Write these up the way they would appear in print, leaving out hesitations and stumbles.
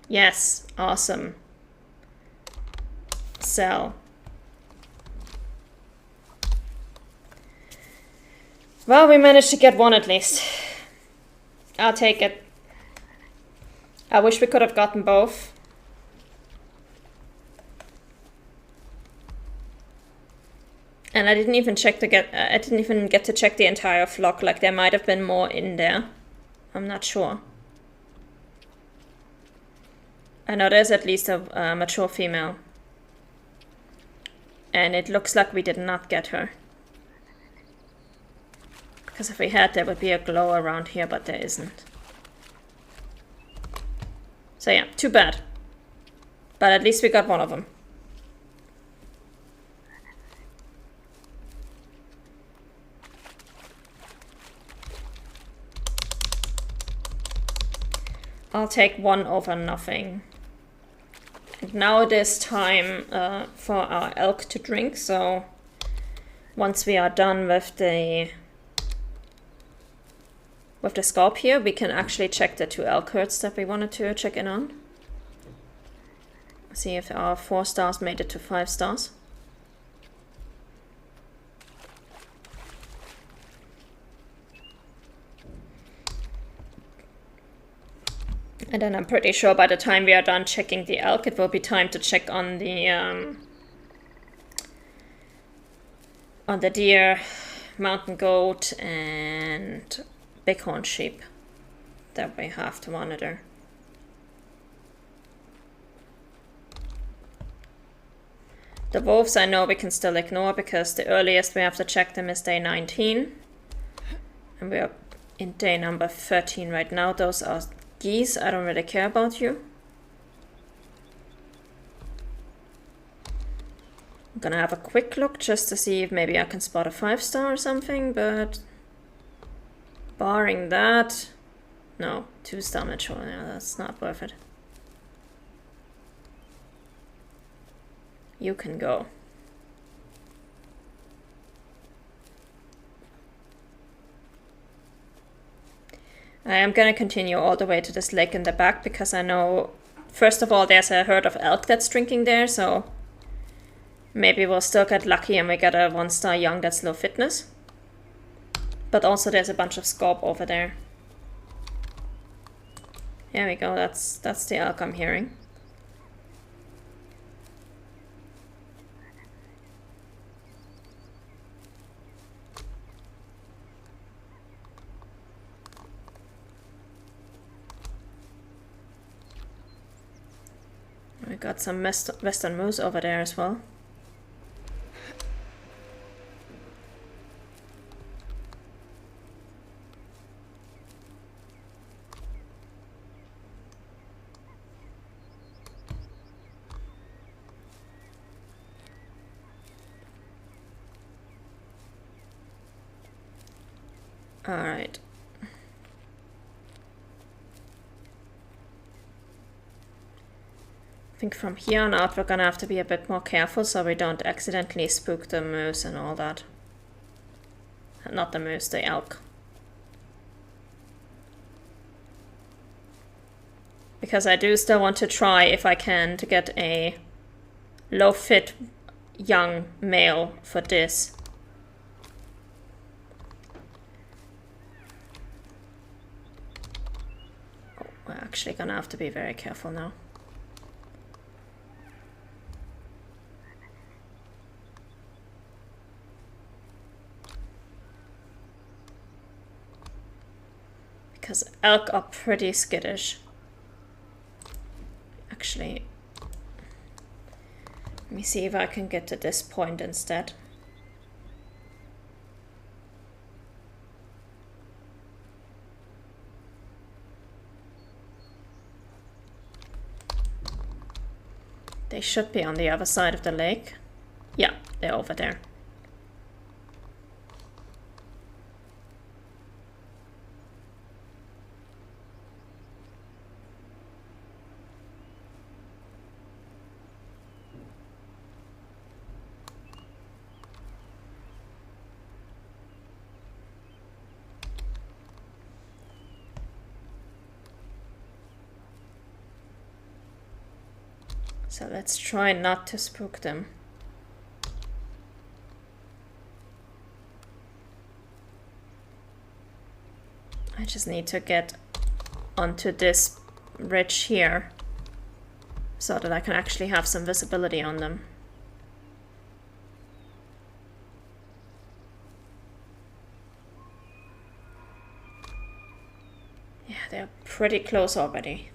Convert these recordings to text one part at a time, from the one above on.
Yes, awesome. Sell. Well, we managed to get one at least. I'll take it. I wish we could have gotten both. And I didn't even get to check the entire flock. Like, there might have been more in there. I'm not sure. I know there's at least a mature female. And it looks like we did not get her. Because if we had, there would be a glow around here, but there isn't. So yeah, too bad. But at least we got one of them. I'll take one over nothing. And now it is time for our elk to drink, so once we are done with the sculp here, we can actually check the 2 elk herds that we wanted to check in on. See if our 4 stars made it to 5 stars. And then I'm pretty sure by the time we are done checking the elk, it will be time to check on the deer, mountain goat, and bighorn sheep that we have to monitor. The wolves I know we can still ignore because the earliest we have to check them is day 19. And we are in day number 13 right now. Those are geese. I don't really care about you. I'm gonna have a quick look just to see if maybe I can spot a 5-star or something, but barring that, no, 2-star mature, yeah, that's not worth it. You can go. I am gonna continue all the way to this lake in the back because I know, first of all, there's a herd of elk that's drinking there, so maybe we'll still get lucky and we get a 1-star young that's low fitness. But also there's a bunch of sculp over there. There we go, that's the elk I'm hearing. We got some western moose over there as well. All right. I think from here on out we're gonna have to be a bit more careful so we don't accidentally spook the moose and all that. Not the moose, the elk. Because I do still want to try, if I can, to get a low fit young male for this. Oh, we're actually gonna have to be very careful now. Because elk are pretty skittish. Actually, let me see if I can get to this point instead. They should be on the other side of the lake. Yeah, they're over there. So let's try not to spook them. I just need to get onto this ridge here so that I can actually have some visibility on them. Yeah, they're pretty close already.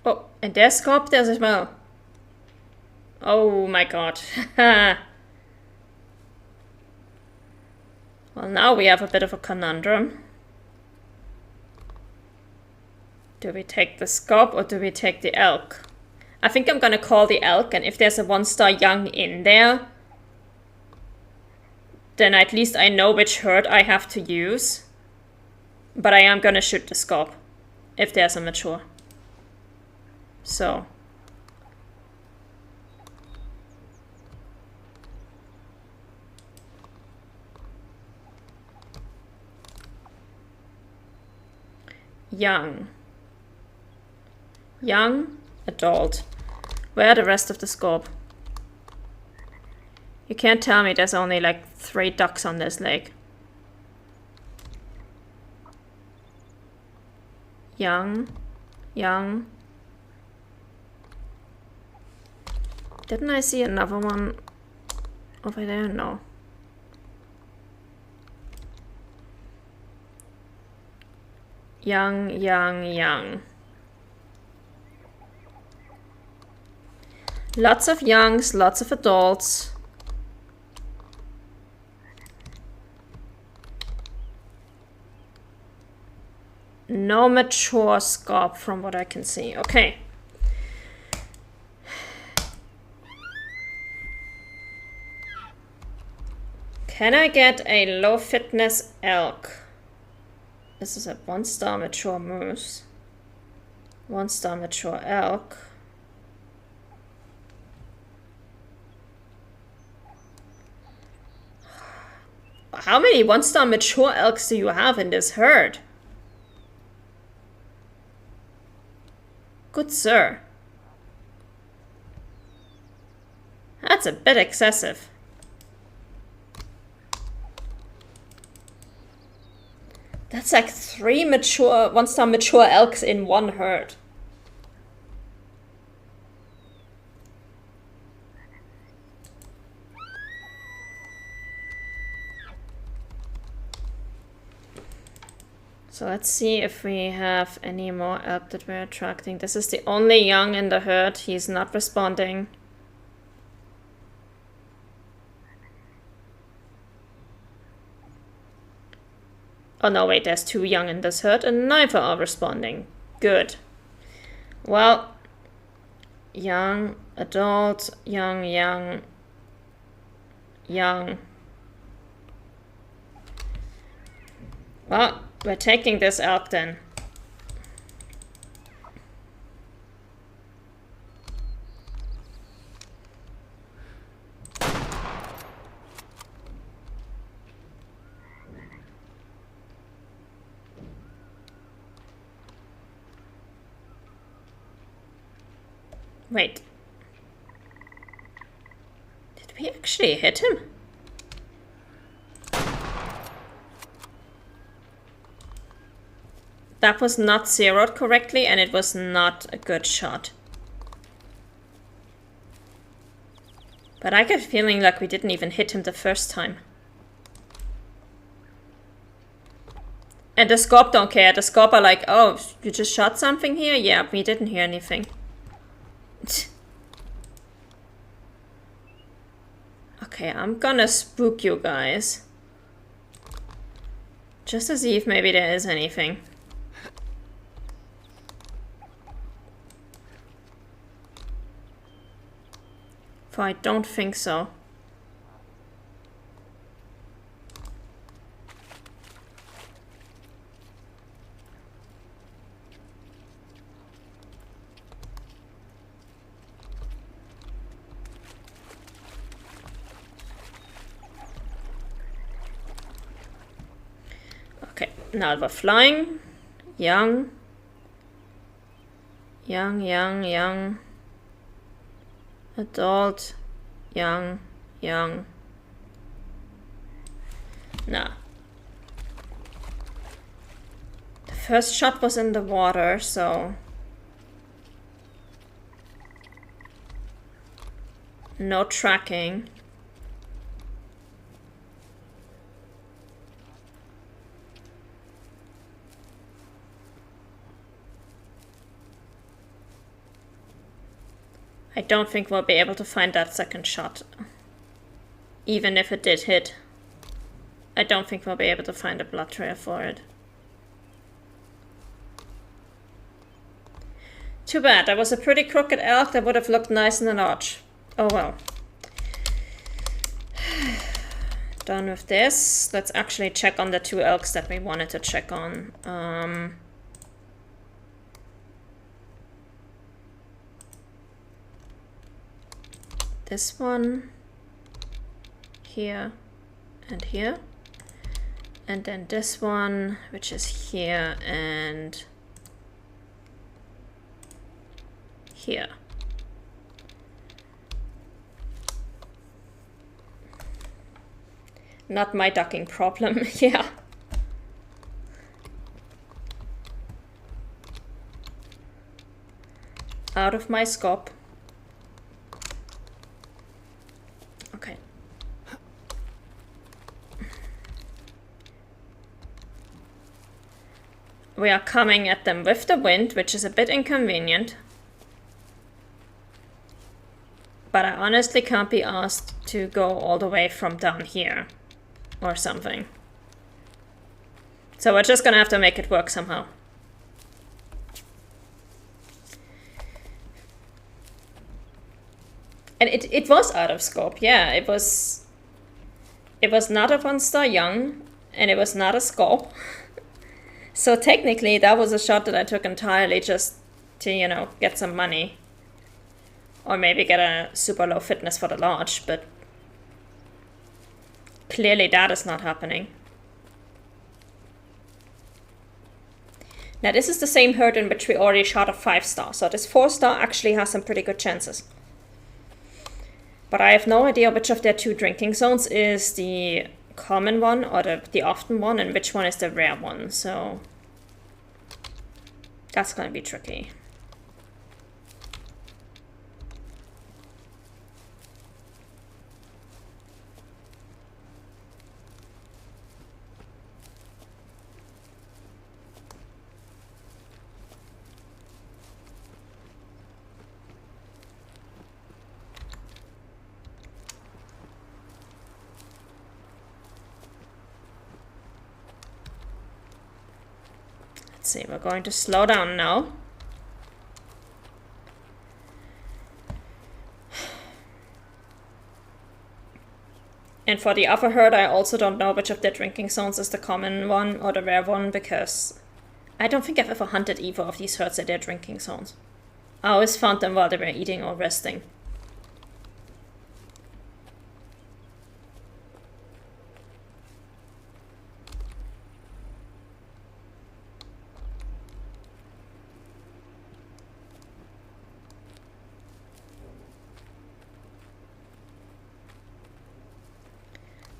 Oh, and there's sculptors as well. Oh my god. Well, now we have a bit of a conundrum. Do we take the scob or do we take the elk? I think I'm gonna call the elk, and if there's a 1-star young in there, then at least I know which herd I have to use. But I am gonna shoot the scob if there's a mature. So. Young. Young, adult. Where are the rest of the scob? You can't tell me there's only like 3 ducks on this lake. Young. Young. Didn't I see another one over there? No. Young, young, young. Lots of youngs, lots of adults. No mature scob from what I can see. Okay. Can I get a low fitness elk? This is a 1-star mature moose. 1-star mature elk. How many 1-star mature elks do you have in this herd? Good sir. That's a bit excessive. That's like 3 mature, 1-star mature elks in one herd. So let's see if we have any more elk that we're attracting. This is the only young in the herd. He's not responding. Oh no, wait, there's 2 young in this herd and neither are responding. Good. Well, young, adult, young, young, young. Well, we're taking this elk then. Wait. Did we actually hit him? That was not zeroed correctly, and it was not a good shot. But I get a feeling like we didn't even hit him the first time. And the scope don't care. The scope are like, oh, you just shot something here? Yeah, we didn't hear anything. Okay, I'm gonna spook you guys. Just to see if maybe there is anything. For I don't think so. Now we're flying. Young. Young, young, young. Adult. Young, young. Nah. The first shot was in the water, so... no tracking. I don't think we'll be able to find that second shot. Even if it did hit. I don't think we'll be able to find a blood trail for it. Too bad, that was a pretty crooked elk that would have looked nice in an arch. Oh well. Done with this. Let's actually check on the 2 elks that we wanted to check on. This one. Here. And here. And then this one, which is here and here. Not my ducking problem, yeah. Out of my scope. Okay. We are coming at them with the wind, which is a bit inconvenient. But I honestly can't be asked to go all the way from down here. Or something. So we're just gonna have to make it work somehow. And it was out of scope, yeah. It was not a 1-star young, and it was not a scope. So technically that was a shot that I took entirely just to, you know, get some money. Or maybe get a super low fitness for the large, but clearly that is not happening. Now this is the same herd in which we already shot a 5-star, so this 4-star actually has some pretty good chances. But I have no idea which of their 2 drinking zones is the common one or the often one, and which one is the rare one, so that's gonna be tricky. Let's see, we're going to slow down now. And for the other herd, I also don't know which of their drinking zones is the common one or the rare one, because I don't think I've ever hunted either of these herds at their drinking zones. I always found them while they were eating or resting.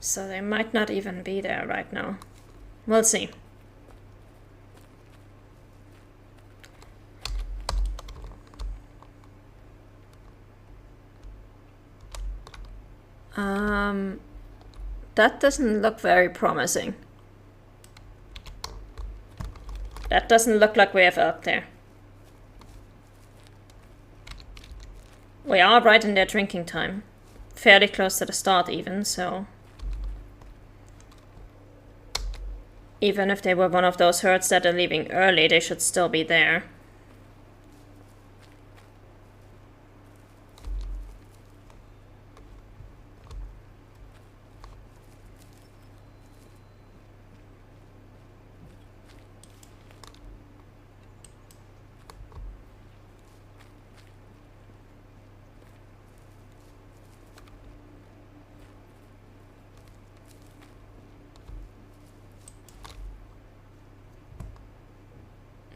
So they might not even be there right now. We'll see. That doesn't look very promising. That doesn't look like we have elk there. We are right in their drinking time. Fairly close to the start even, so... even if they were one of those herds that are leaving early, they should still be there.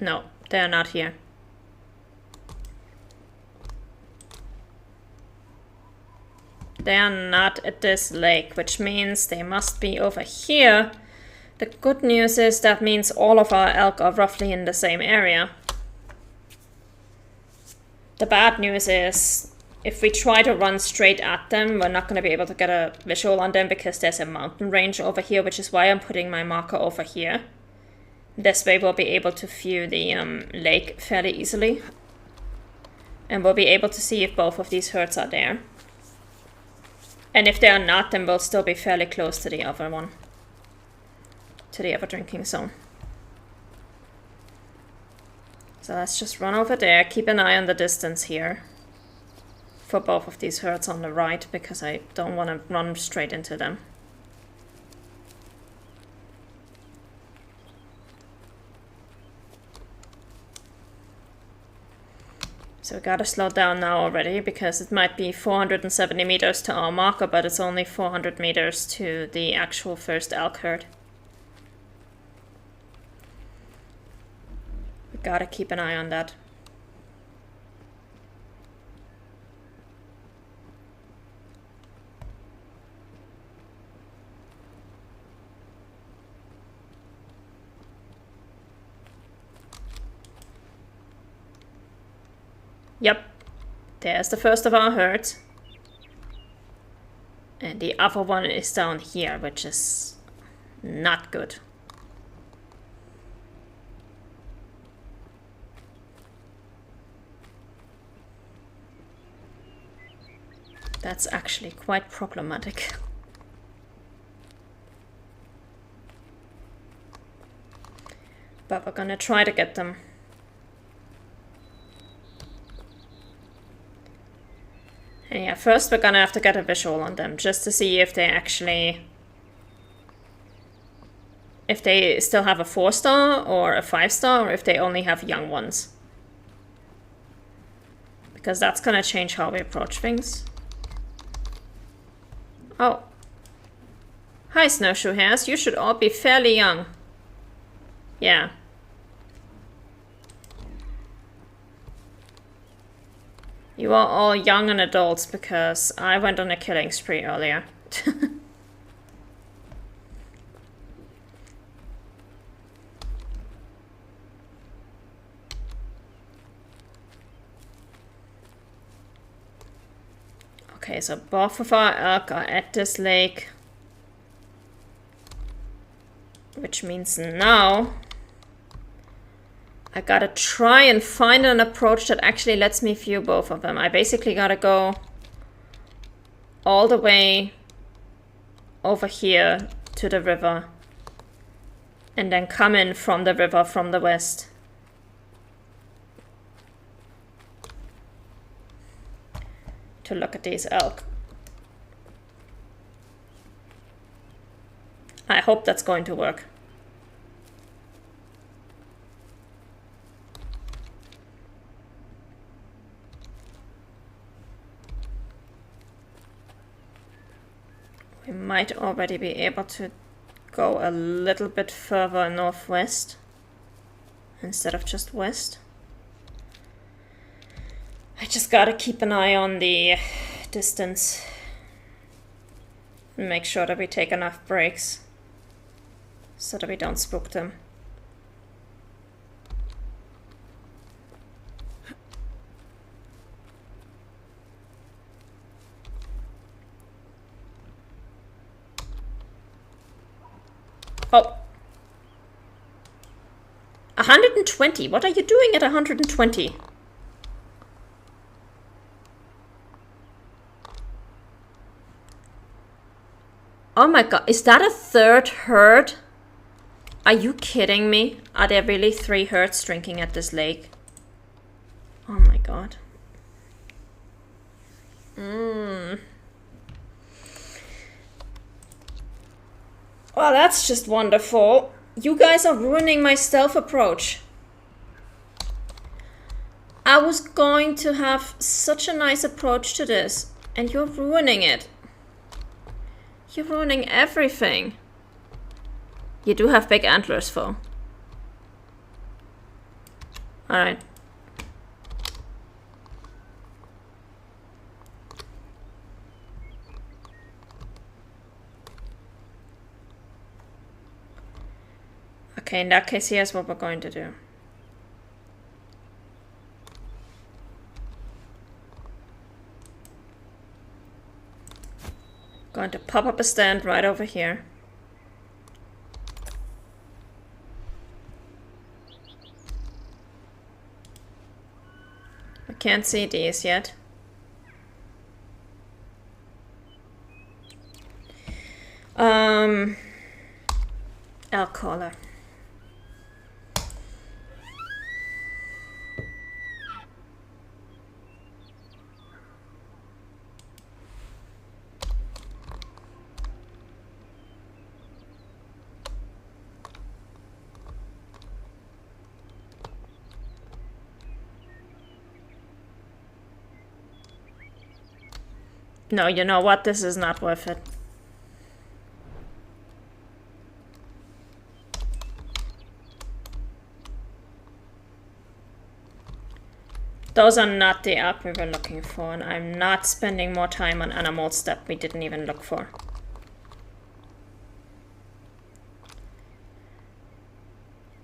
No, they're not here. They are not at this lake, which means they must be over here. The good news is that means all of our elk are roughly in the same area. The bad news is if we try to run straight at them, we're not going to be able to get a visual on them because there's a mountain range over here, which is why I'm putting my marker over here. This way we'll be able to view the lake fairly easily. And we'll be able to see if both of these herds are there. And if they are not, then we'll still be fairly close to the other one. To the other drinking zone. So let's just run over there, keep an eye on the distance here. For both of these herds on the right, because I don't want to run straight into them. So we gotta slow down now already, because it might be 470 meters to our marker, but it's only 400 meters to the actual first elk herd. We gotta keep an eye on that. Yep, there's the first of our herds. And the other one is down here, which is not good. That's actually quite problematic. But we're gonna try to get them. And yeah, first we're gonna have to get a visual on them, just to see if they actually... if they still have a 4-star or a 5-star, or if they only have young ones. Because that's gonna change how we approach things. Oh. Hi, snowshoe hares. You should all be fairly young. Yeah. You are all young and adults because I went on a killing spree earlier. Okay, so both of our elk are at this lake. Which means now I gotta try and find an approach that actually lets me view both of them. I basically gotta go all the way over here to the river and then come in from the river from the west. To look at these elk. I hope that's going to work. We might already be able to go a little bit further northwest instead of just west. I just gotta keep an eye on the distance and make sure that we take enough breaks so that we don't spook them. Oh. 120. What are you doing at 120? Oh my god, is that a third herd? Are you kidding me? Are there really 3 herds drinking at this lake? Oh my god. Well, that's just wonderful. You guys are ruining my stealth approach. I was going to have such a nice approach to this, and you're ruining it. You're ruining everything. You do have big antlers, though. Alright. Okay, in that case, here's what we're going to do. Going to pop up a stand right over here. I can't see these yet. Elk collar. No, you know what? This is not worth it. Those are not the elk we were looking for, and I'm not spending more time on animals that we didn't even look for.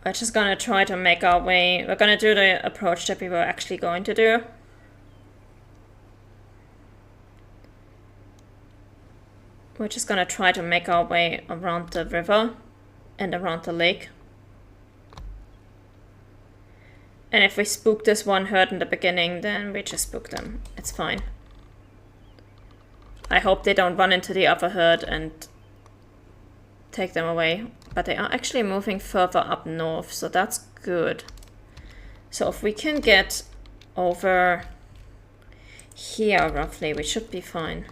We're just gonna try to make our way. We're gonna do the approach that we were actually going to do. We're just gonna try to make our way around the river and around the lake. And if we spook this one herd in the beginning, then we just spook them. It's fine. I hope they don't run into the other herd and take them away. But they are actually moving further up north, so that's good. So if we can get over here roughly, we should be fine.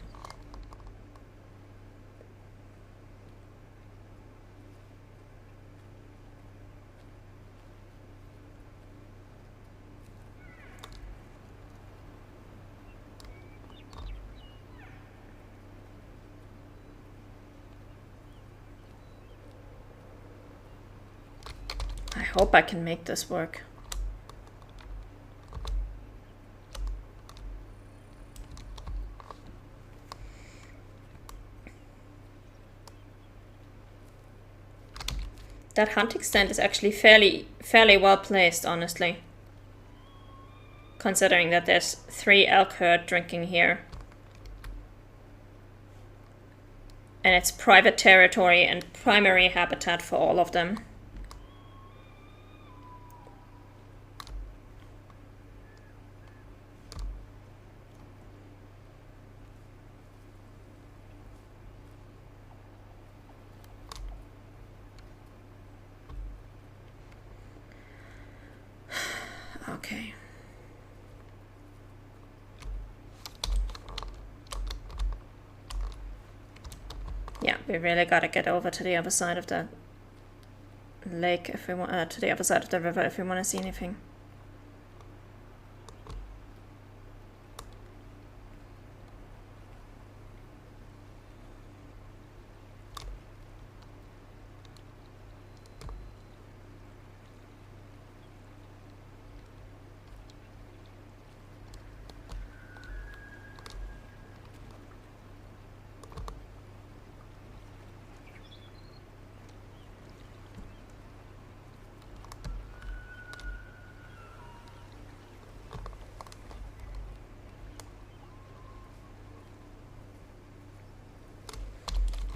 I hope I can make this work. That hunting stand is actually fairly well placed, honestly. Considering that there's 3 elk herd drinking here. And it's private territory and primary habitat for all of them. Okay. Yeah, we really gotta get over to the other side of the lake if we want, to the other side of the river if we want to see anything.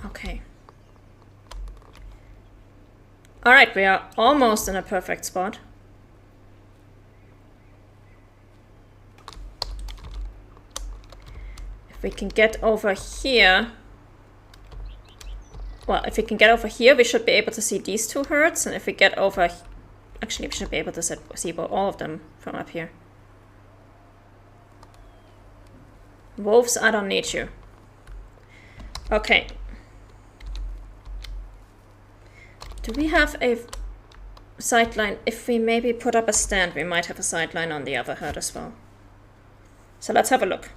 Okay. Alright, we are almost in a perfect spot. If we can get over here... Well, if we can get over here, we should be able to see these 2 herds. And if we get over... Actually, we should be able to see all of them from up here. Wolves, I don't need you. Okay. Do we have a sightline? If we maybe put up a stand, we might have a sightline on the other herd as well. So let's have a look.